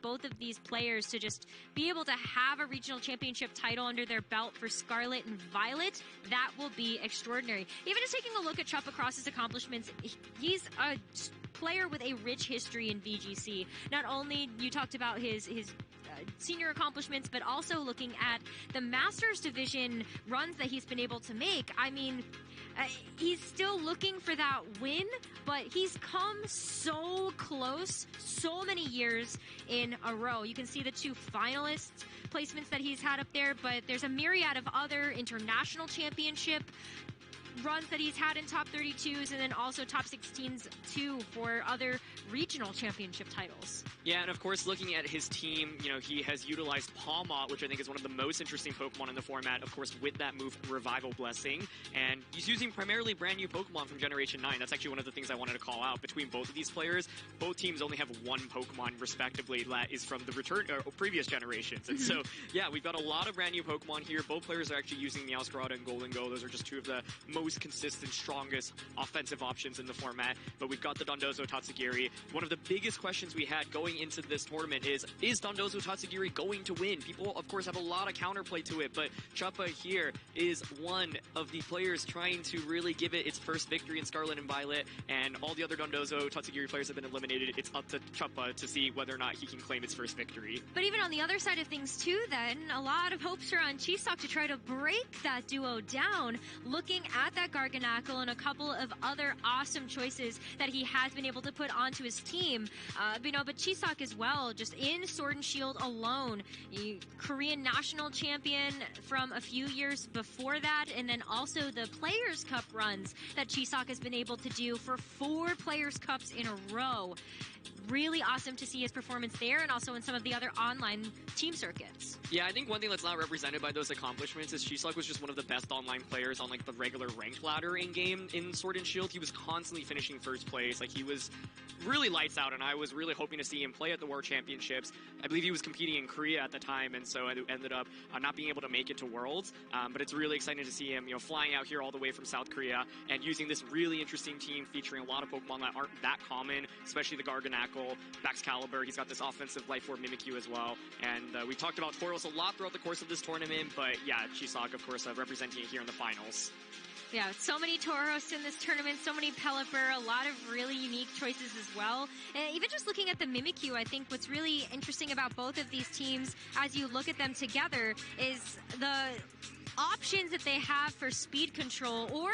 both of these players to just be able to have a regional championship title under their belt for Scarlet and Violet, that will be extraordinary. Even just taking a look at Chuppa across his accomplishments, he's a player with a rich history in VGC. Not only you talked about his senior accomplishments, but also looking at the Masters Division runs that he's been able to make. I mean, he's still looking for that win, but he's come so close so many years in a row. You can see the 2 finalist placements that he's had up there, but there's a myriad of other international championship runs that he's had in top 32s, and then also top 16s too for other regional championship titles. Yeah, and of course, looking at his team, you know, he has utilized Palmot, which I think is one of the most interesting Pokemon in the format, of course, with that move, Revival Blessing. And he's using primarily brand new Pokemon from Generation 9. That's actually one of the things I wanted to call out. Between both of these players, both teams only have 1 Pokemon, respectively, that is from the previous generations. And so, yeah, we've got a lot of brand new Pokemon here. Both players are actually using Meowscarada and Golden Go. Those are just 2 of the most consistent, strongest offensive options in the format. But we've got the Dondozo Tatsugiri. One of the biggest questions we had going into this tournament is Dondozo Tatsugiri going to win? People, of course, have a lot of counterplay to it, but Chuppa here is one of the players trying to really give it its first victory in Scarlet and Violet, and all the other Dondozo Tatsugiri players have been eliminated. It's up to Chuppa to see whether or not he can claim its first victory. But even on the other side of things too, then, a lot of hopes are on Jiseok to try to break that duo down, looking at that Garganacl and a couple of other awesome choices that he has been able to put onto his team. But Jiseok as well, just in Sword and Shield alone, Korean national champion from a few years before that, and then also the Players' Cup runs that Jiseok has been able to do for 4 Players' Cups in a row. Really awesome to see his performance there, and also in some of the other online team circuits. Yeah, I think one thing that's not represented by those accomplishments is Jiseok was just one of the best online players on like the regular ranked ladder in game in Sword and Shield. He was constantly finishing first place. Like, he was really lights out, and I was really hoping to see him play at the World Championships. I believe he was competing in Korea at the time, and so ended up not being able to make it to Worlds. But it's really exciting to see him, flying out here all the way from South Korea and using this really interesting team featuring a lot of Pokemon that aren't that common, especially the Garganacl, Baxcalibur. He's got this offensive Life Orb Mimikyu as well. And we talked about Tauros a lot throughout the course of this tournament, but yeah, Jiseok, of course, representing it here in the finals. Yeah, so many Tauros in this tournament, so many Pelipper, a lot of really unique choices as well. And even just looking at the Mimikyu, I think what's really interesting about both of these teams as you look at them together is the options that they have for speed control, or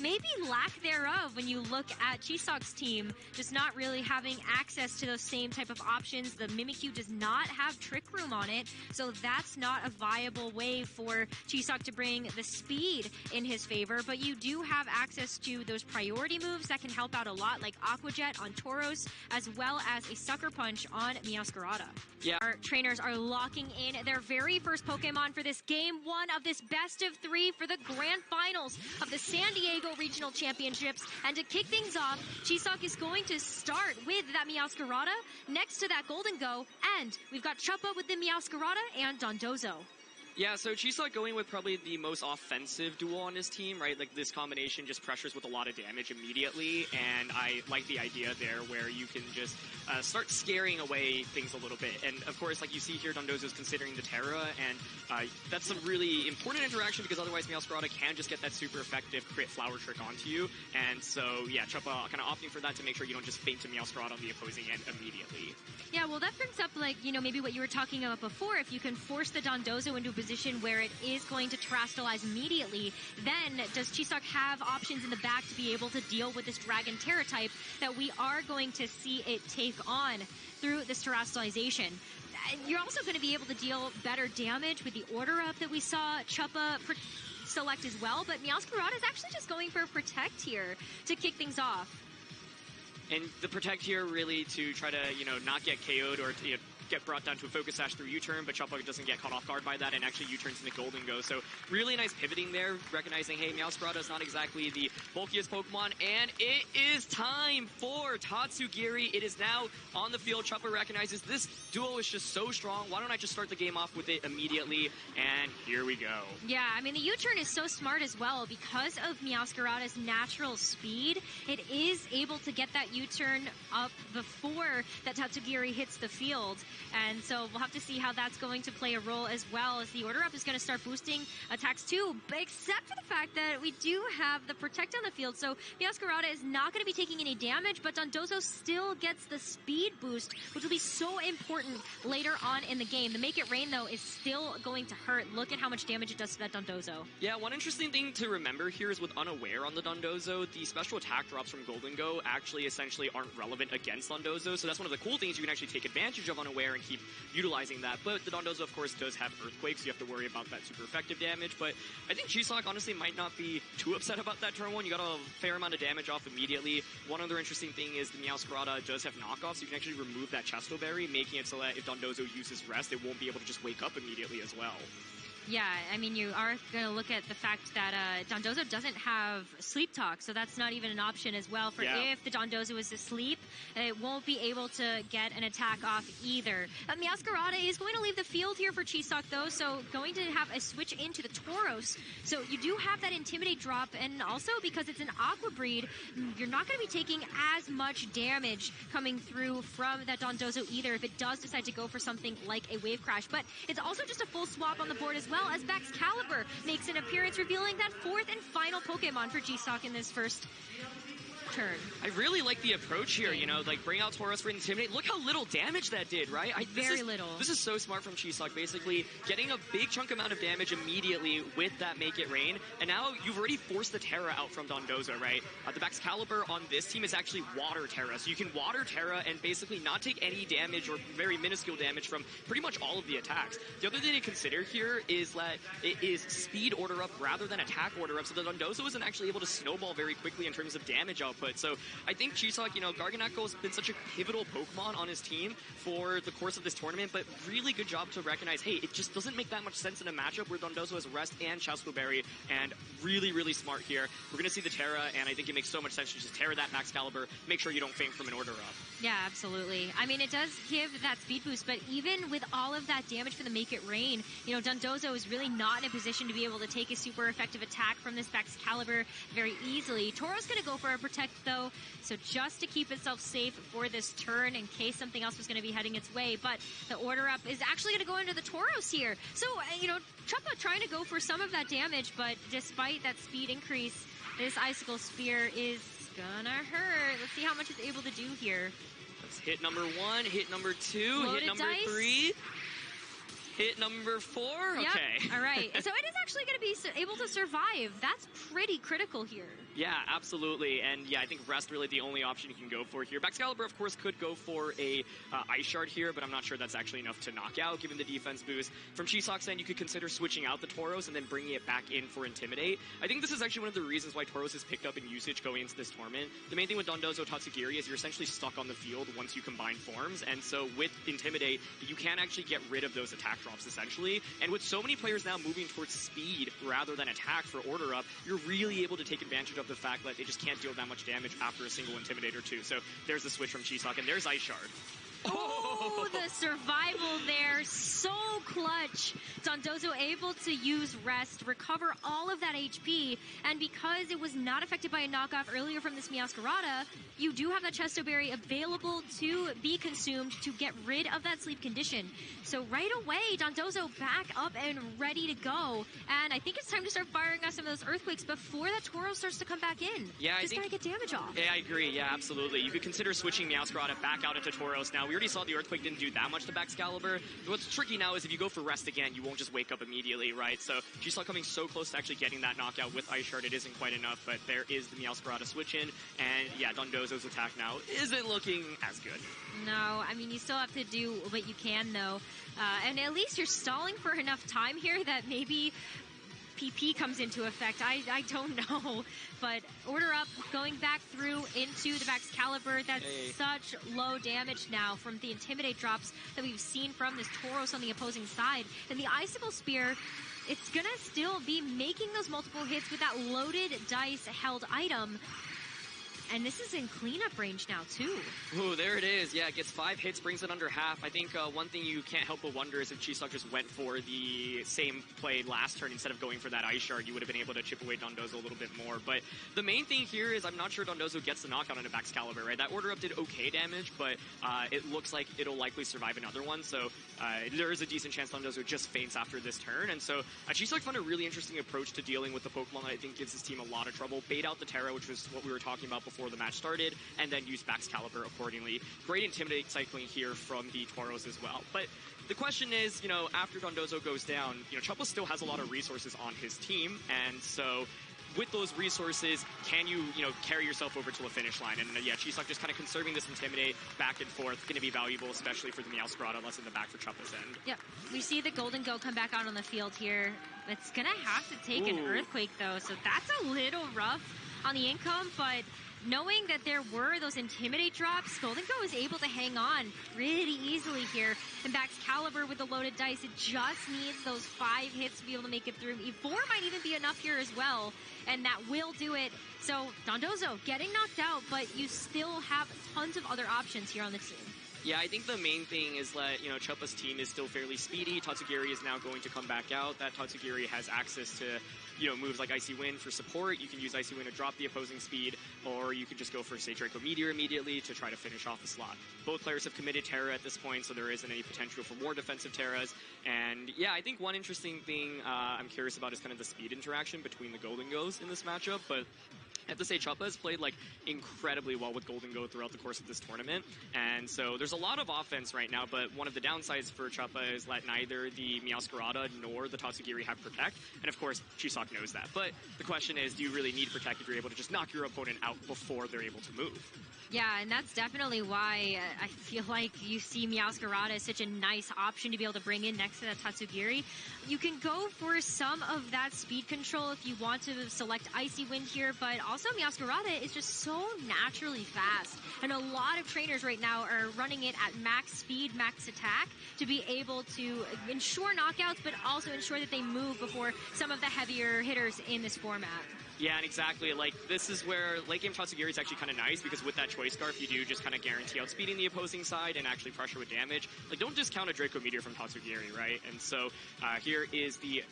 maybe lack thereof when you look at Jiseok's team, just not really having access to those same type of options. The Mimikyu does not have Trick Room on it, so that's not a viable way for Jiseok to bring the speed in his favor, but you do have access to those priority moves that can help out a lot, like Aqua Jet on Tauros, as well as a Sucker Punch on Meowscarada. Yeah. Our trainers are locking in their very first Pokemon for this game 1 of this best of 3 for the grand finals of the San Diego Regional Championships. And to kick things off, Jiseok is going to start with that Meowscarada next to that Golden Go, and we've got Chuppa with the Meowscarada and Dondozo. Yeah, so Jiseok going with probably the most offensive duo on his team, right? Like, this combination just pressures with a lot of damage immediately, and I like the idea there where you can just start scaring away things a little bit. And of course, like you see here, Dondozo's considering the Terra, and that's some really important interaction because otherwise Meowscarada can just get that super effective crit Flower Trick onto you. And so, yeah, Chuppa kind of opting for that to make sure you don't just faint to Meowscarada on the opposing end immediately. Yeah, well, that brings up, like, maybe what you were talking about before. If you can force the Dondozo into a position where it is going to terrestrialize immediately, then does Jiseok have options in the back to be able to deal with this Dragon Terra type that we are going to see it take on through this terrestrialization? You're also going to be able to deal better damage with the order up that we saw Chuppa select as well, but Meowscarada is actually just going for a Protect here to kick things off. And the Protect here really to try to, not get KO'd or to get brought down to a Focus Sash through U-turn, but Chuppa doesn't get caught off guard by that and actually U-turns into Golden Go. So really nice pivoting there, recognizing, hey, Meowscarada is not exactly the bulkiest Pokemon, and it is time for Tatsugiri. It is now on the field. Chuppa recognizes this duo is just so strong. Why don't I just start the game off with it immediately? And here we go. Yeah, I mean, the U-turn is so smart as well because of Meowscarada's natural speed. It is able to get that U-turn up before that Tatsugiri hits the field. And so we'll have to see how that's going to play a role as well, as the order up is going to start boosting attacks too, except for the fact that we do have the Protect on the field. So Meowscarada is not going to be taking any damage, but Dondozo still gets the speed boost, which will be so important later on in the game. The Make It Rain, though, is still going to hurt. Look at how much damage it does to that Dondozo. Yeah, one interesting thing to remember here is with Unaware on the Dondozo, the special attack drops from Golden Go actually essentially aren't relevant against Dondozo, so that's one of the cool things. You can actually take advantage of Unaware and keep utilizing that. But the Dondozo, of course, does have Earthquake, so you have to worry about that super effective damage. But I think Jiseok honestly might not be too upset about that turn one. You got a fair amount of damage off immediately. One other interesting thing is the Meowscarada does have knockoffs, so you can actually remove that Chesto Berry, making it so that if Dondozo uses Rest, it won't be able to just wake up immediately as well. Yeah, I mean, you are going to look at the fact that Dondozo doesn't have Sleep Talk, so that's not even an option as well for if the Dondozo is asleep. It won't be able to get an attack off either. Meowscarada is going to leave the field here for Jiseok, though, so going to have a switch into the Tauros. So you do have that Intimidate drop, and also because it's an Aqua Breed, you're not going to be taking as much damage coming through from that Dondozo either if it does decide to go for something like a Wave Crash. But it's also just a full swap on the board as well, as Baxcalibur makes an appearance, revealing that fourth and final Pokemon for Jiseok in this first turn. I really like the approach here, you know, like bring out Tauros for Intimidate. Look how little damage that did, right? Very little. This is so smart from Jiseok, basically getting a big chunk amount of damage immediately with that Make It Rain, and now you've already forced the Terra out from Dondozo, right? The Baxcalibur on this team is actually Water Terra, so you can Water Terra and basically not take any damage or very minuscule damage from pretty much all of the attacks. The other thing to consider here is that it is speed order up rather than attack order up, so the Dondozo isn't actually able to snowball very quickly in terms of damage output. So I think Jiseok, you know, Garganacl has been such a pivotal Pokemon on his team for the course of this tournament, but really good job to recognize, hey, it just doesn't make that much sense in a matchup where Dondozo has Rest and Chesto Berry, and really, really smart here. We're going to see the Terra, and I think it makes so much sense to just Terra that Baxcalibur, make sure you don't faint from an order up. Yeah, absolutely. I mean, it does give that speed boost, but even with all of that damage for the Make It Rain, you know, Dondozo is really not in a position to be able to take a super effective attack from this Baxcalibur very easily. Tauros going to go for a Protect, though, so just to keep itself safe for this turn in case something else was going to be heading its way. But the order up is actually going to go into the Tauros here. So, you know, Chuppa trying to go for some of that damage, but despite that speed increase, this Icicle Spear is gonna hurt. Let's see how much it's able to do here. Let's hit number 1, hit number 2, Loaded hit number dice. 3. Hit number 4? Yep. Okay. All right. So it is actually going to be able to survive. That's pretty critical here. Yeah, absolutely. And yeah, I think Rest really the only option you can go for here. Baxcalibur, of course, could go for a Ice Shard here, but I'm not sure that's actually enough to knock out, given the defense boost. From Jiseok's end, you could consider switching out the Tauros and then bringing it back in for Intimidate. I think this is actually one of the reasons why Tauros is picked up in usage going into this tournament. The main thing with Dondozo Tatsugiri is you're essentially stuck on the field once you combine forms, and so with Intimidate, you can actually get rid of those attack drops, essentially. And with so many players now moving towards speed rather than attack for order up, you're really able to take advantage of the fact that they just can't deal that much damage after a single Intimidate or two. So there's the switch from Jiseok, and there's Ice Shard. Oh, the survival there, so clutch. Dondozo able to use Rest, recover all of that HP, and because it was not affected by a knockoff earlier from this Meowscarada, you do have that Chesto Berry available to be consumed to get rid of that sleep condition. So right away, Dondozo back up and ready to go, and I think it's time to start firing off some of those Earthquakes before that Tauros starts to come back in. Yeah, just gotta get damage off. Yeah, I agree. Yeah, absolutely. You could consider switching Meowscarada back out into Tauros now. We already saw the Earthquake didn't do that much to Baxcalibur. What's tricky now is if you go for Rest again, you won't just wake up immediately, right? So Jiseok coming so close to actually getting that knockout with Ice Shard, it isn't quite enough, but there is the Meowscarada switch in, and yeah, Dondozo's attack now isn't looking as good. No, I mean, you still have to do what you can, though. And at least you're stalling for enough time here that maybe PP comes into effect. I don't know. But order up, going back through into the Baxcalibur. That's such low damage now from the Intimidate drops that we've seen from this Tauros on the opposing side. And the Icicle Spear, it's gonna still be making those multiple hits with that loaded dice held item. And this is in cleanup range now, too. Ooh, there it is. Yeah, it gets 5 hits, brings it under half. I think one thing you can't help but wonder is if Jiseok just went for the same play last turn instead of going for that Ice Shard, you would have been able to chip away Dondozo a little bit more. But the main thing here is I'm not sure Dondozo gets the knockout on a Excalibur, right? That order up did okay damage, but it looks like it'll likely survive another one. So there is a decent chance Dondozo just faints after this turn. And so Jiseok found a really interesting approach to dealing with the Pokemon that I think gives his team a lot of trouble. Bait out the Terra, which was what we were talking about before the match started, and then use Excalibur accordingly. Great Intimidate cycling here from the Tauros as well. But the question is, after Dondozo goes down, Chuppa still has a lot of resources on his team, and so with those resources, can you, carry yourself over to a finish line? And yeah, Jiseok just kind of conserving this Intimidate back and forth, going to be valuable, especially for the Meowscarada, less in the back for Chuppa's end. Yep, we see the Golden Go come back out on the field here. It's going to have to take an Earthquake, though, so that's a little rough on the income, but knowing that there were those Intimidate drops, Golden Go is able to hang on pretty easily here. And Excalibur with the loaded dice, it just needs those 5 hits to be able to make it through. E4 might even be enough here as well, and that will do it. So Dondozo getting knocked out, but you still have tons of other options here on the team. Yeah, I think the main thing is that, Chuppa's team is still fairly speedy. Tatsugiri is now going to come back out. That Tatsugiri has access to, moves like Icy Wind for support. You can use Icy Wind to drop the opposing speed, or you could just go for, say, Draco Meteor immediately to try to finish off the slot. Both players have committed Terra at this point, so there isn't any potential for more defensive Terras. And yeah, I think one interesting thing I'm curious about is kind of the speed interaction between the Golden Goes in this matchup, but I have to say Chuppa has played incredibly well with Golden Go throughout the course of this tournament, and so there's a lot of offense right now, but one of the downsides for Chuppa is that neither the Meowscarada nor the Tatsugiri have Protect, and of course Jiseok knows that. But the question is, do you really need Protect if you're able to just knock your opponent out before they're able to move? Yeah, and that's definitely why I feel like you see Meowscarada as such a nice option to be able to bring in next to that Tatsugiri. You can go for some of that speed control if you want to select Icy Wind here, but also Meowscarada is just so naturally fast. And a lot of trainers right now are running it at max speed, max attack to be able to ensure knockouts, but also ensure that they move before some of the heavier hitters in this format. Yeah, and exactly. This is where late game Tatsugiri is actually kind of nice, because with that Choice Scarf, you do just kind of guarantee outspeeding the opposing side and actually pressure with damage. Don't discount a Draco Meteor from Tatsugiri, right? And so here is the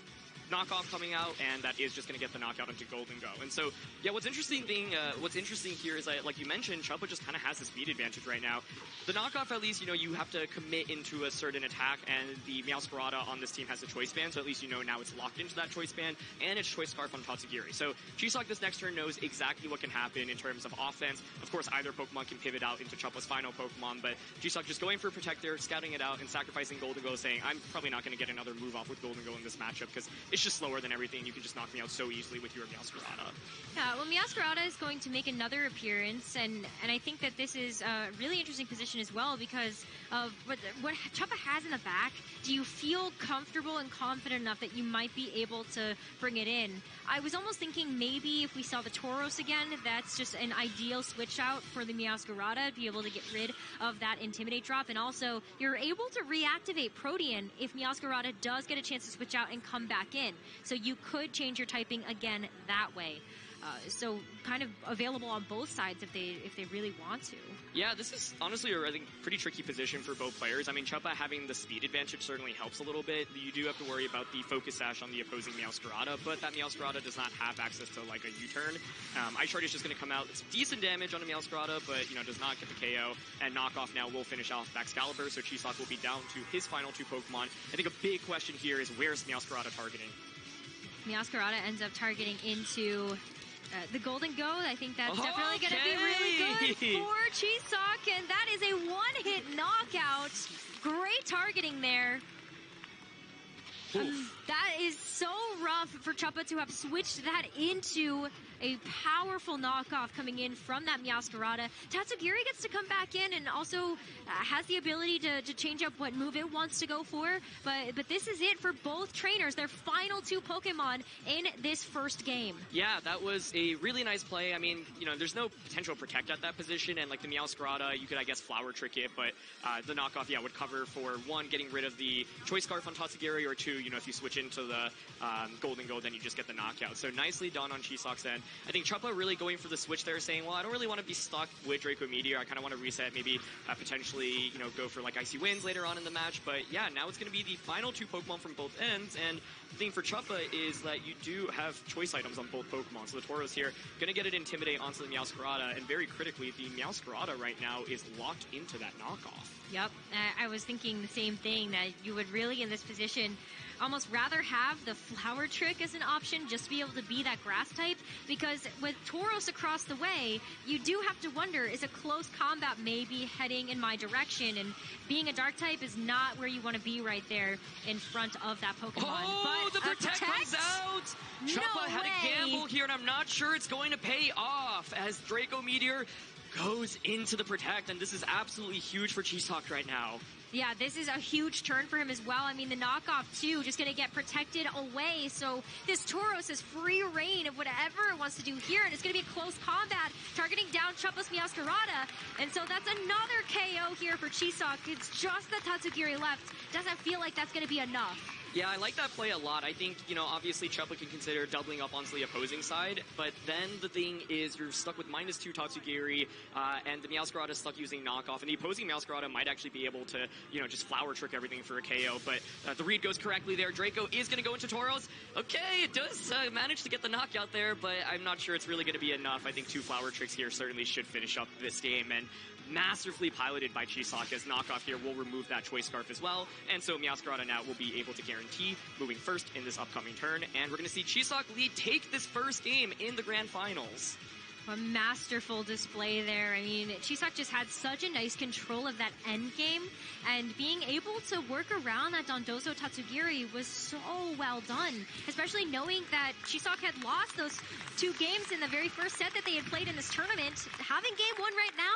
knockoff coming out, and that is just going to get the knockout into Golden Go. And so, yeah, what's interesting here is that, like you mentioned, Chuppa just kind of has the speed advantage right now. The knockoff, at least, you have to commit into a certain attack, and the Meowscarada on this team has a Choice Band, so at least now it's locked into that Choice Band, and it's Choice Scarf on Tatsugiri. So Jiseok this next turn knows exactly what can happen in terms of offense. Of course, either Pokemon can pivot out into Chuppa's final Pokemon, but Jiseok just going for Protector, scouting it out, and sacrificing Golden Go, saying, I'm probably not going to get another move off with Golden Go in this matchup, because it's just slower than everything. You can just knock me out so easily with your Meowscarada. Yeah, well, Meowscarada is going to make another appearance, and I think that this is a really interesting position as well because of what Chuppa has in the back. Do you feel comfortable and confident enough that you might be able to bring it in? I was almost thinking maybe if we saw the Tauros again, that's just an ideal switch out for the Meowscarada to be able to get rid of that Intimidate drop, and also you're able to reactivate Protean if Meowscarada does get a chance to switch out and come back in. So you could change your typing again that way. So kind of available on both sides if they really want to. Yeah, this is honestly I think pretty tricky position for both players. I mean, Chuppa having the speed advantage certainly helps a little bit. You do have to worry about the focus sash on the opposing Meowscarada, but that Meowscarada does not have access to a U-turn. Ice Shard is just going to come out. It's decent damage on a Meowscarada, but does not get the KO. And knockoff now will finish off Excalibur, so Jiseok will be down to his final 2 Pokemon. I think a big question here is where's Meowscarada targeting? Meowscarada ends up targeting into the Golden Go. I think that's definitely going to be really good for Jiseok, and that is a one-hit knockout. Great targeting there. That is so rough for Chuppa to have switched that into a powerful knockoff coming in from that Meowscarada. Tatsugiri gets to come back in and also has the ability to change up what move it wants to go for. But this is it for both trainers, their final 2 Pokemon in this first game. Yeah, that was a really nice play. I mean, there's no potential Protect at that position, and the Meowscarada, you could, I guess, Flower Trick it, but the knockoff, would cover for 1, getting rid of the Choice Scarf on Tatsugiri, or 2, if you switch into the Golden Go, then you just get the knockout. So nicely done on Jiseok's end. I think Chuppa really going for the switch there, saying, well, I don't really want to be stuck with Draco Meteor. I kind of want to reset, maybe potentially, you know, go for like Icy Winds later on in the match. But yeah, now it's going to be the final two Pokemon from both ends. And the thing for Chuppa is that you do have choice items on both Pokemon. So the Tauros here going to get it Intimidate onto the Meowscarada. And very critically, the Meowscarada right now is locked into that knockoff. Yep, I was thinking the same thing, that you would really in this position almost rather have the Flower Trick as an option just to be able to be that grass type, because with Tauros across the way, you do have to wonder, is a close combat maybe heading in my direction? And being a dark type is not where you want to be right there in front of that Pokemon. Oh, but the Protect comes out! Chuppa had a gamble here, and I'm not sure it's going to pay off as Draco Meteor goes into the Protect, and this is absolutely huge for Jiseok right now. Yeah, this is a huge turn for him as well. I mean, the knockoff, too, just going to get protected away. So this Tauros has free reign of whatever it wants to do here, and it's going to be a close combat, targeting down Chuppa's Meowscarada. And so that's another KO here for Jiseok. It's just the Tatsugiri left. Doesn't feel like that's going to be enough. Yeah, I like that play a lot. I think, you know, obviously Chuppa can consider doubling up onto the opposing side, but then the thing is you're stuck with -2 Tatsugiri, and the Meowscarada is stuck using knockoff, and the opposing Meowscarada might actually be able to, you know, just flower trick everything for a KO, but the read goes correctly there. Draco is going to go into Tauros. Okay, it does manage to get the knockout there, but I'm not sure it's really going to be enough. I think 2 flower tricks here certainly should finish up this game, and masterfully piloted by Jiseok, as knockoff here will remove that choice scarf as well, and so Meowscarada now will be able to guarantee moving first in this upcoming turn, and we're going to see Jiseok lead take this first game in the grand finals. A masterful display there. I mean, Jiseok just had such a nice control of that end game, and being able to work around that Dondozo Tatsugiri was so well done, especially knowing that Jiseok had lost those 2 games in the very first set that they had played in this tournament. Having game 1 right now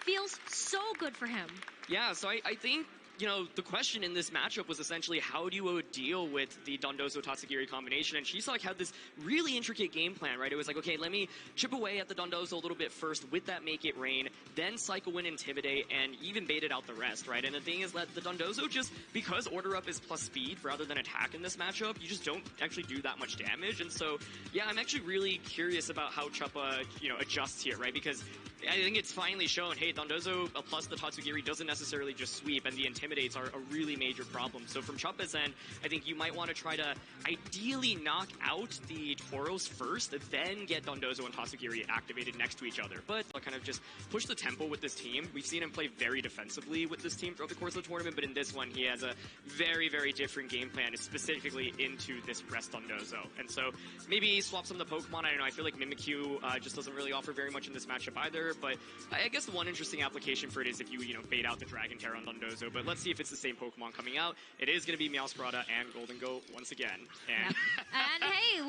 feels so good for him. Yeah, so I think, you know, the question in this matchup was essentially how do you deal with the Dondozo Tatsugiri combination, and Jiseok had this really intricate game plan, right? It was like, okay, let me chip away at the Dondozo a little bit first with that Make It Rain, then Cycle Wind Intimidate, and even baited out the rest, right? And the thing is that the Dondozo just, because Order Up is plus speed rather than attack in this matchup, you just don't actually do that much damage, and so, yeah, I'm actually really curious about how Chuppa, you know, adjusts here, right? Because I think it's finally shown, hey, Dondozo plus the Tatsugiri doesn't necessarily just sweep, and the Intimidates are a really major problem. So from Chuppa's end, I think you might want to try to ideally knock out the Tauros first, then get Dondozo and Tatsugiri activated next to each other. But I'll kind of just push the tempo with this team. We've seen him play very defensively with this team throughout the course of the tournament, but in this one, he has a very, very different game plan, specifically into this rest Dondozo. And so maybe swap some of the Pokemon. I don't know, I feel like Mimikyu just doesn't really offer very much in this matchup either. But I guess the one interesting application for it is if you bait out the Dragon Terror on Dondozo. But let's see if it's the same Pokemon coming out. It is going to be Meowscarada and Golden Go once again. And, and hey,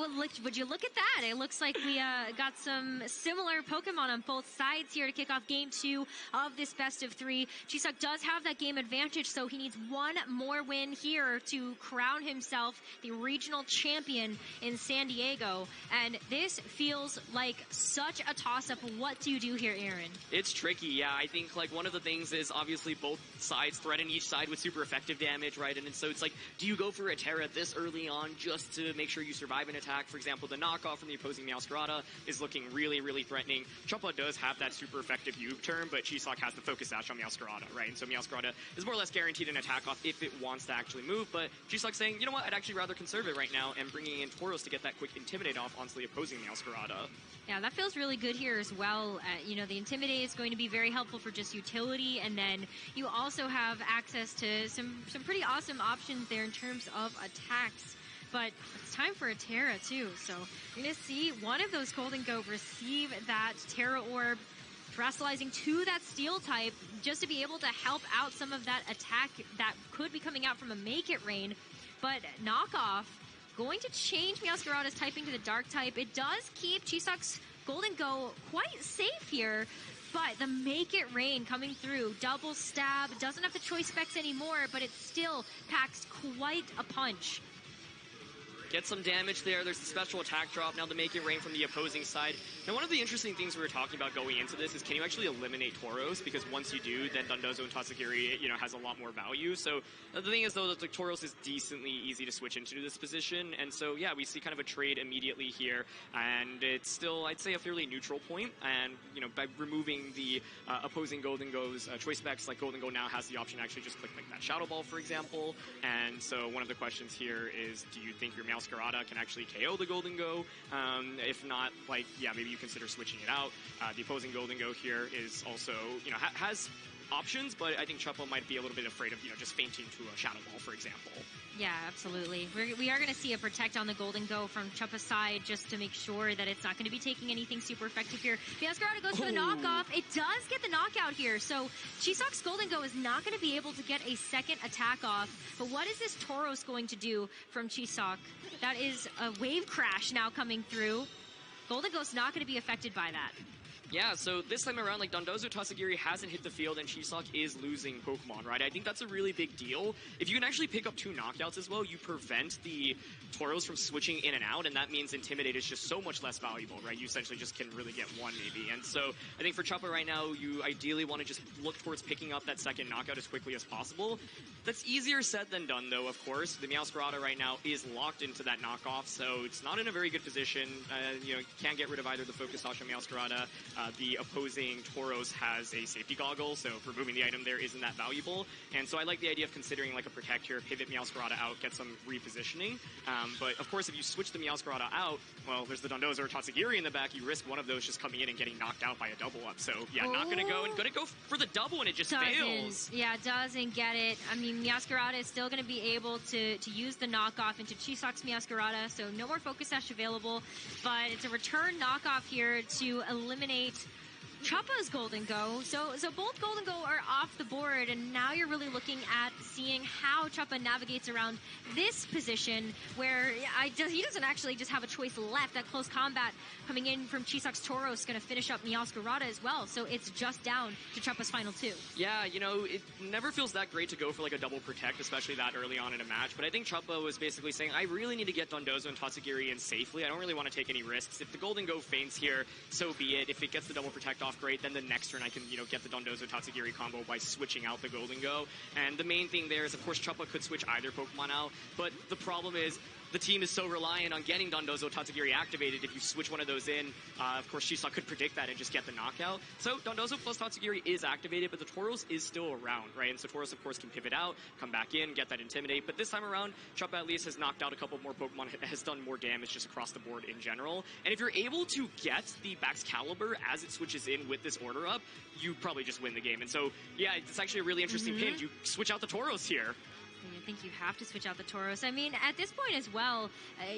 would you look at that? It looks like we got some similar Pokemon on both sides here to kick off game 2 of this best of 3. Jiseok does have that game advantage, so he needs one more win here to crown himself the regional champion in San Diego. And this feels like such a toss-up. What do you do here, Aaron? It's tricky, yeah. I think like one of the things is obviously both sides threaten each side with super effective damage, right? And so it's like, do you go for a Terra this early on just to make sure you survive an attack? For example, the knockoff from the opposing Meowscarada is looking really, really threatening. Chuppa does have that super effective U-turn, but Jiseok has the focus dash on Meowscarada, right? And so Meowscarada is more or less guaranteed an attack off if it wants to actually move, but Jiseok's saying, you know what, I'd actually rather conserve it right now, and bringing in Tauros to get that quick Intimidate off onto the opposing Meowscarada. Yeah, that feels really good here as well. You know, the Intimidate is going to be very helpful for just utility, and then you also have access to some pretty awesome options there in terms of attacks. But it's time for a Terra, too. So you're going to see one of those Golden Go receive that Terra Orb, Terastallizing to that Steel type, just to be able to help out some of that attack that could be coming out from a Make It Rain. But knockoff, going to change Meowscarada's typing to the Dark type. It does keep Jiseok's Golden Go quite safe here, but the Make It Rain coming through, double stab, doesn't have the choice specs anymore, but it still packs quite a punch. Get some damage there. There's the special attack drop now to make it rain from the opposing side. Now, one of the interesting things we were talking about going into this is, can you actually eliminate Tauros? Because once you do, then Dondozo and Tatsugiri, has a lot more value. So the thing is, though, that the Tauros is decently easy to switch into this position. And so, yeah, we see kind of a trade immediately here. And it's still, I'd say, a fairly neutral point. And, by removing the opposing Golden Go's choice specs, like Golden Go now has the option to actually just click like that Shadow Ball, for example. And so one of the questions here is, do you think your Meowscarada can actually KO the Golden Go? If not, maybe you consider switching it out. The opposing Golden Go here is also, has options, but I think Chuppa might be a little bit afraid of, just fainting to a Shadow Ball, for example. Yeah, absolutely. We are going to see a protect on the Golden Go from Chuppa's side just to make sure that it's not going to be taking anything super effective here. Meowscarada goes for the knockoff. It does get the knockout here, so Jiseok's Golden Go is not going to be able to get a second attack off. But what is this Tauros going to do from Jiseok? That is a wave crash now coming through. Golden Go's not going to be affected by that. Yeah, so this time around, Dondozo Tatsugiri hasn't hit the field and Jiseok is losing Pokemon, right? I think that's a really big deal. If you can actually pick up 2 knockouts as well, you prevent the Tauros from switching in and out, and that means Intimidate is just so much less valuable, right? You essentially just can really get 1 maybe. And so I think for Chuppa right now, you ideally want to just look towards picking up that second knockout as quickly as possible. That's easier said than done, though, of course. The Meowscarada right now is locked into that knockoff, so it's not in a very good position. Can't get rid of either the Focus Sash or Meowscarada. The opposing Tauros has a safety goggle, so removing the item there isn't that valuable. And so I like the idea of considering a protect here, pivot Meowscarada out, get some repositioning. But of course, if you switch the Meowscarada out, well, there's the Dondozo or Tatsugiri in the back. You risk one of those just coming in and getting knocked out by a double up. So yeah, not going to go, and going to go for the double, and it just fails. Yeah, doesn't get it. I mean, Meowscarada is still going to be able to use the knockoff into Jiseok's Meowscarada, so no more Focus Sash available. But it's a return knockoff here to eliminate Chuppa's Golden Go. So both Golden Go are off the board, and now you're really looking at seeing how Chuppa navigates around this position where he doesn't actually just have a choice left. That close combat coming in from Jiseok's Tauros going to finish up Meowscarada as well, so it's just down to Chuppa's final 2. Yeah, it never feels that great to go for a double protect, especially that early on in a match, but I think Chuppa was basically saying, I really need to get Dondozo and Tatsugiri in safely. I don't really want to take any risks. If the Golden Go faints here, so be it. If it gets the double protect off, great. Then the next turn I can, get the Dondozo Tatsugiri combo by switching out the Golden Go. And the main thing there is, of course, Chuppa could switch either Pokemon out, but the problem is the team is so reliant on getting Dondozo Tatsugiri activated. If you switch one of those in, of course, Jiseok could predict that and just get the knockout. So Dondozo plus Tatsugiri is activated, but the Tauros is still around, right? And so Tauros, of course, can pivot out, come back in, get that Intimidate. But this time around, Chuppa at least has knocked out a couple more Pokemon, has done more damage just across the board in general. And if you're able to get the Baxcalibur as it switches in with this order up, you probably just win the game. And so, yeah, it's actually a really interesting pin. You switch out the Tauros here. I think you have to switch out the Tauros. I mean, at this point as well,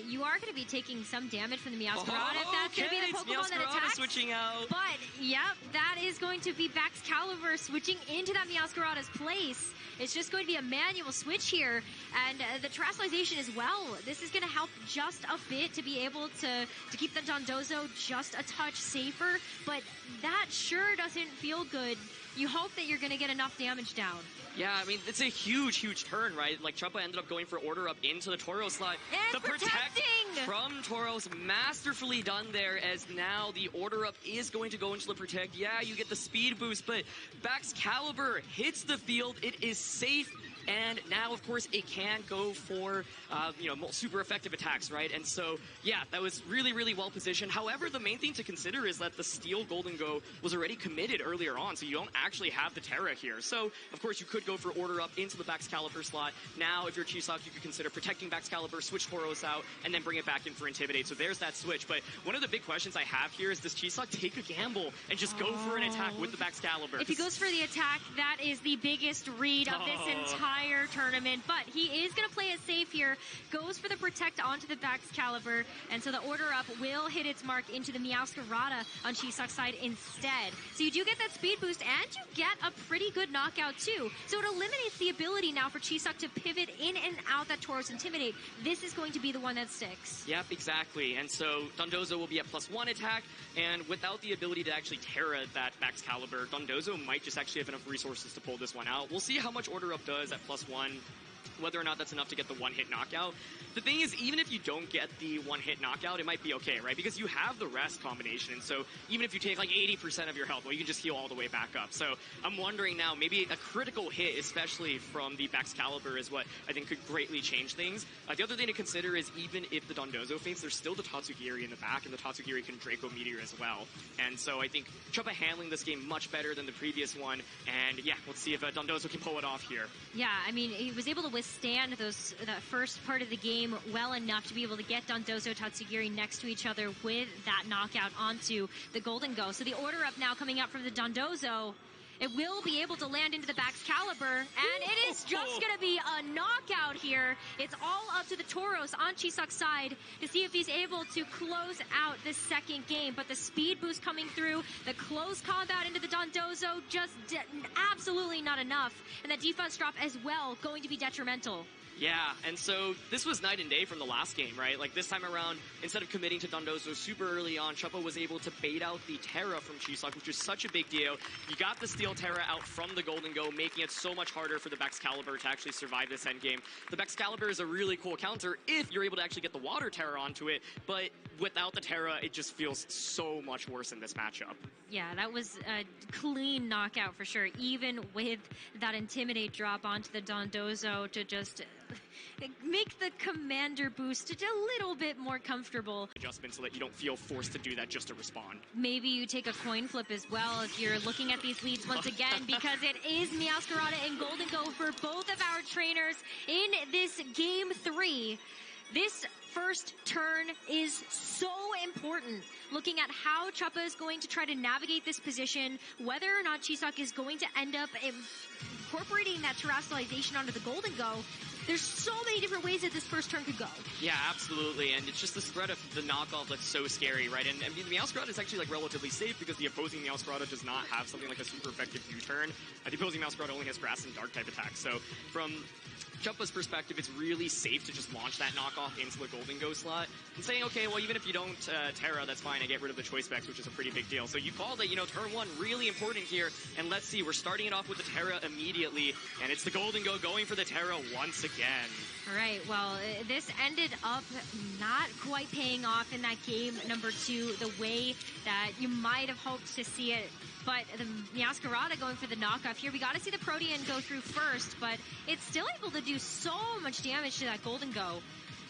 you are going to be taking some damage from the Meowscarada if that's going to be the Pokemon that attacks. Switching out. But, yep, that is going to be Baxcalibur switching into that Meowscarada's place. It's just going to be a manual switch here, and the Terrestrialization as well. This is going to help just a bit to be able to keep the Dondozo just a touch safer, but that sure doesn't feel good. You hope that you're going to get enough damage down. Yeah, I mean, it's a huge, huge turn, right? Chuppa ended up going for order up into the Tauros slot. And the protect from Tauros, masterfully done there, as now the order up is going to go into the protect. Yeah, you get the speed boost, but Baxcalibur hits the field. It is safe. And now, of course, it can go for, super effective attacks, right? And so, yeah, that was really, really well positioned. However, the main thing to consider is that the Steel Golden Go was already committed earlier on, so you don't actually have the Terra here. So, of course, you could go for order up into the Baxcalibur slot. Now, if you're Jiseok, you could consider protecting Baxcalibur, switch Tauros out, and then bring it back in for Intimidate. So there's that switch. But one of the big questions I have here is, does Jiseok take a gamble and just go for an attack with the Baxcalibur? If he goes for the attack, that is the biggest read of this entire tournament, but he is going to play it safe here, goes for the protect onto the Baxcalibur, and so the order up will hit its mark into the Meowscarada on Jiseok's side instead. So you do get that speed boost, and you get a pretty good knockout too. So it eliminates the ability now for Jiseok to pivot in and out that Tauros Intimidate. This is going to be the one that sticks. Yep, exactly. And so Dondozo will be at +1 attack, and without the ability to actually Terra that Baxcalibur, Dondozo might just actually have enough resources to pull this one out. We'll see how much order up does at +1. whether or not that's enough to get the one-hit knockout. The thing is, even if you don't get the one-hit knockout, it might be okay, right? Because you have the rest combination, and so even if you take like 80% of your health, well, you can just heal all the way back up. So I'm wondering now, maybe a critical hit, especially from the Excalibur, is what I think could greatly change things. The other thing to consider is even if the Dondozo faints, there's still the Tatsugiri in the back, and the Tatsugiri can Draco Meteor as well. And so I think Chuppa handling this game much better than the previous one, and yeah, let's see if Dondozo can pull it off here. Yeah, I mean, he was able to withstand that first part of the game well enough to be able to get Dondozo, Tatsugiri next to each other with that knockout onto the Golden Go. So the order up now coming out from the Dondozo. It will be able to land into the Excalibur, and it is just going to be a knockout here. It's all up to the Tauros on Jiseok's side to see if he's able to close out this second game. But the speed boost coming through, the close combat into the Dondozo, just absolutely not enough. And the defense drop as well, going to be detrimental. Yeah, and so this was night and day from the last game, right? Like this time around, instead of committing to Dondozo super early on, Chuppa was able to bait out the Terra from Jiseok, which is such a big deal. You got the Steel Terra out from the Golden Go, making it so much harder for the Excalibur to actually survive this endgame. The Excalibur is a really cool counter if you're able to actually get the Water Terra onto it, but without the Terra, it just feels so much worse in this matchup. Yeah, that was a clean knockout for sure, even with that Intimidate drop onto the Dondozo to just make the commander boost a little bit more comfortable. Adjustment so that you don't feel forced to do that just to respond. Maybe you take a coin flip as well if you're looking at these leads once again, because it is Meowscarada and Golden Go for both of our trainers in this game 3. This first turn is so important. Looking at how Chuppa is going to try to navigate this position, whether or not Jiseok is going to end up incorporating that terrestrialization onto the Golden Go. There's so many different ways that this first turn could go. Yeah, absolutely, and it's just the spread of the knockoff that's so scary, right? And I mean, the Meowscarada is actually like relatively safe because the opposing Meowscarada does not have something like a super effective U-turn. The opposing Meowscarada only has Grass and Dark type attacks, so from Chuppa's perspective, it's really safe to just launch that knockoff into the Golden Go slot and saying, okay, well, even if you don't Terra, that's fine. I get rid of the Choice Specs, which is a pretty big deal. So you called it, turn one really important here. And let's see, we're starting it off with the Terra immediately. And it's the Golden Go going for the Terra once again. All right, well, this ended up not quite paying off in that game number 2 the way that you might have hoped to see it. But the Meowscarada going for the knockoff here. We got to see the Protean go through first, but it's still able to do so much damage to that Golden Go.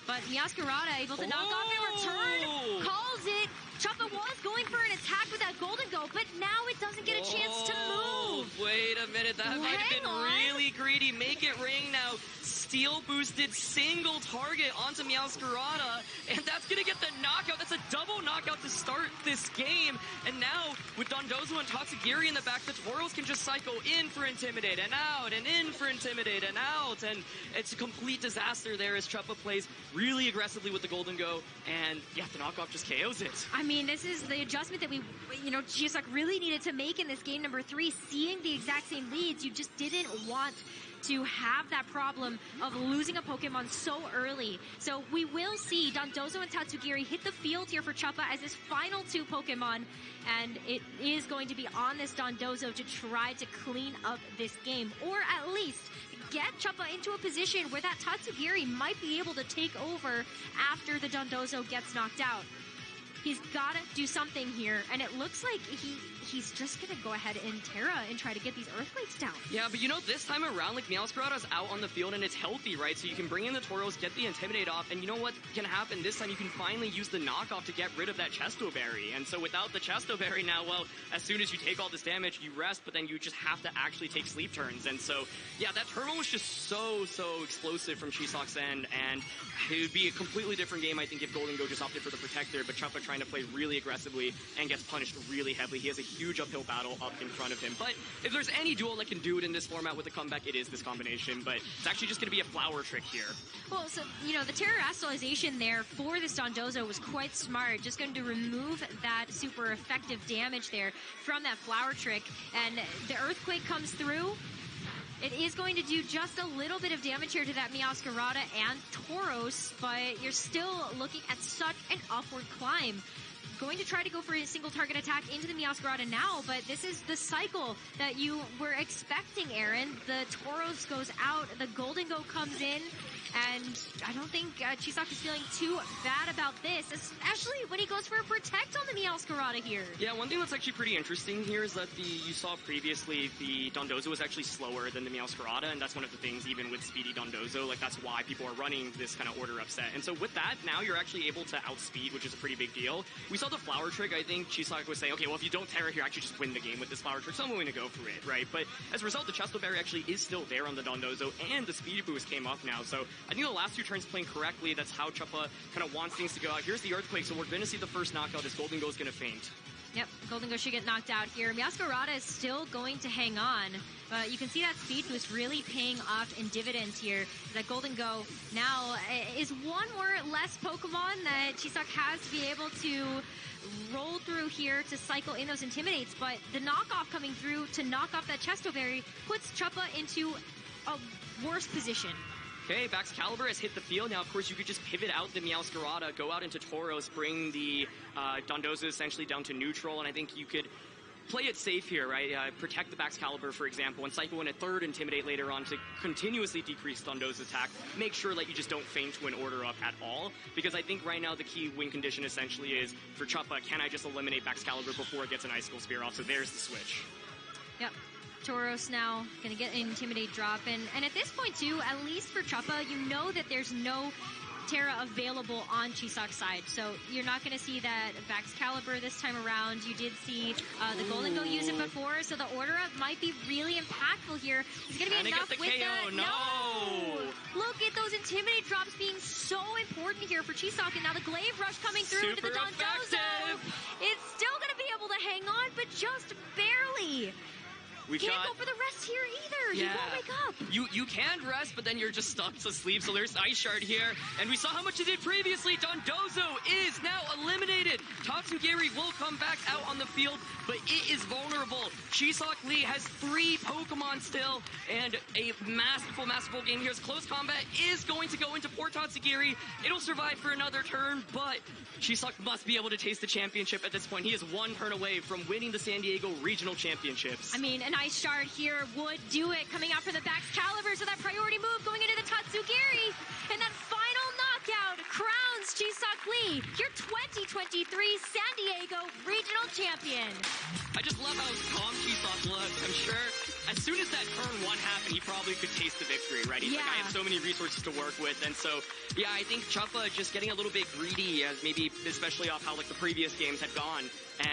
But Meowscarada able to knock off in return, calls it. Chuppa was going for an attack with that Golden Go, but now it doesn't get a chance to move. Wait a minute, that might have been really greedy. Make it ring now. Steel boosted single target onto Meowscarada, and that's going to get the knockout. That's a double knockout to start this game. And now, with Dondozo and Tatsugiri in the back, the Tauros can just cycle in for Intimidate and out, and in for Intimidate and out. And it's a complete disaster there as Chuppa plays really aggressively with the Golden Go. And yeah, the knockoff just KOs it. I mean, this is the adjustment that Jiseok really needed to make in this game number 3. Seeing the exact same leads, you just didn't want to have that problem of losing a Pokemon so early. So we will see Dondozo and Tatsugiri hit the field here for Chuppa as his final 2 Pokemon, and it is going to be on this Dondozo to try to clean up this game, or at least get Chuppa into a position where that Tatsugiri might be able to take over after the Dondozo gets knocked out. He's got to do something here, and it looks like he's just going to go ahead and Terra and try to get these Earthquakes down. Yeah, but this time around, like, Meowscarada's out on the field, and it's healthy, right? So you can bring in the Tauros, get the Intimidate off, and you know what can happen this time? You can finally use the knockoff to get rid of that Chesto Berry. And so without the Chesto Berry now, well, as soon as you take all this damage, you rest, but then you just have to actually take sleep turns. And so, yeah, that turn one was just so explosive from Jiseok's end, and it would be a completely different game, I think, if Golden Go just opted for the Protector, but Chuppa trying to play really aggressively and gets punished really heavily. He has a huge uphill battle up in front of him. But if there's any duel that can do it in this format with a comeback, it is this combination. But it's actually just going to be a flower trick here. Well, so, the terrestrialization there for this Dondozo was quite smart. Just going to remove that super effective damage there from that flower trick. And the Earthquake comes through. It is going to do just a little bit of damage here to that Meowscarada and Tauros, but you're still looking at such an upward climb going to try to go for a single target attack into the Meowscarada now, but this is the cycle that you were expecting, Aaron. The Tauros goes out, the Golden Go comes in, and I don't think Jiseok is feeling too bad about this, especially when he goes for a Protect on the Meowscarada here. Yeah, one thing that's actually pretty interesting here is that you saw previously the Dondozo was actually slower than the Meowscarada, and that's one of the things even with speedy Dondozo, like that's why people are running this kind of order upset. And so with that, now you're actually able to outspeed, which is a pretty big deal. We saw the Flower Trick. I think Jiseok was saying, okay, well, if you don't Terra here, actually just win the game with this Flower Trick, so I'm willing to go for it, right? But as a result, the Chesto Berry actually is still there on the Dondozo, and the Speed Boost came up now, so I think the last two turns playing correctly, that's how Chuppa kind of wants things to go out. Here's the Earthquake, so we're going to see the first knockout as Golden Go is going to faint. Yep, Golden Go should get knocked out here. Meowscarada is still going to hang on, but you can see that Speed Boost really paying off in dividends here. That Golden Go now is one more less Pokemon that Jiseok has to be able to roll through here to cycle in those Intimidates, but the knockoff coming through to knock off that Chesto Berry puts Chuppa into a worse position. Okay, Baxcalibur has hit the field. Now, of course, you could just pivot out the Meowscarada, go out into Tauros, bring the Dondozo essentially down to neutral, and I think you could play it safe here, right? Protect the Baxcalibur, for example, and cycle in a third Intimidate later on to continuously decrease Dondozo's attack. Make sure that you just don't feint to an order up at all, because I think right now the key win condition essentially is, for Chuppa, can I just eliminate Baxcalibur before it gets an Icicle Spear off? So there's the switch. Yep. Tauros now going to get an Intimidate drop, and at this point too, at least for Chuppa, you know that there's no Terra available on Jiseok's side, so you're not going to see that Baxcalibur this time around. You did see the Golden Go use it before, so the order up might be really impactful here. Is going to be enough with KO. the... No! Look at those Intimidate drops being so important here for Jiseok, and now the Glaive Rush coming through to the Dondozo. It's still going to be able to hang on, but just barely. Can't go for the rest here either. Yeah. You won't wake up. You can rest, but then you're just stuck to sleep. So there's Ice Shard here. And we saw how much it did previously. Dondozo is now eliminated. Tatsugiri will come back out on the field, but it is vulnerable. Jiseok Lee has 3 Pokemon still, and a masterful game here. As close combat is going to go into poor Tatsugiri. It'll survive for another turn, but Jiseok must be able to taste the championship at this point. He is 1 turn away from winning the San Diego Regional Championships. I mean, an Ice Shard here would do it. Coming out for the Baxcalibur, so that priority move going into the Tatsugiri. And that final knockout crowns Jiseok Lee your 2023 San Diego Regional Champion. I just love how calm Jiseok looks. I'm sure as soon as that turn 1 happened, he probably could taste the victory, right? He's like, I have so many resources to work with. And so, yeah, I think Chuppa just getting a little bit greedy, as maybe especially off how like the previous games had gone. And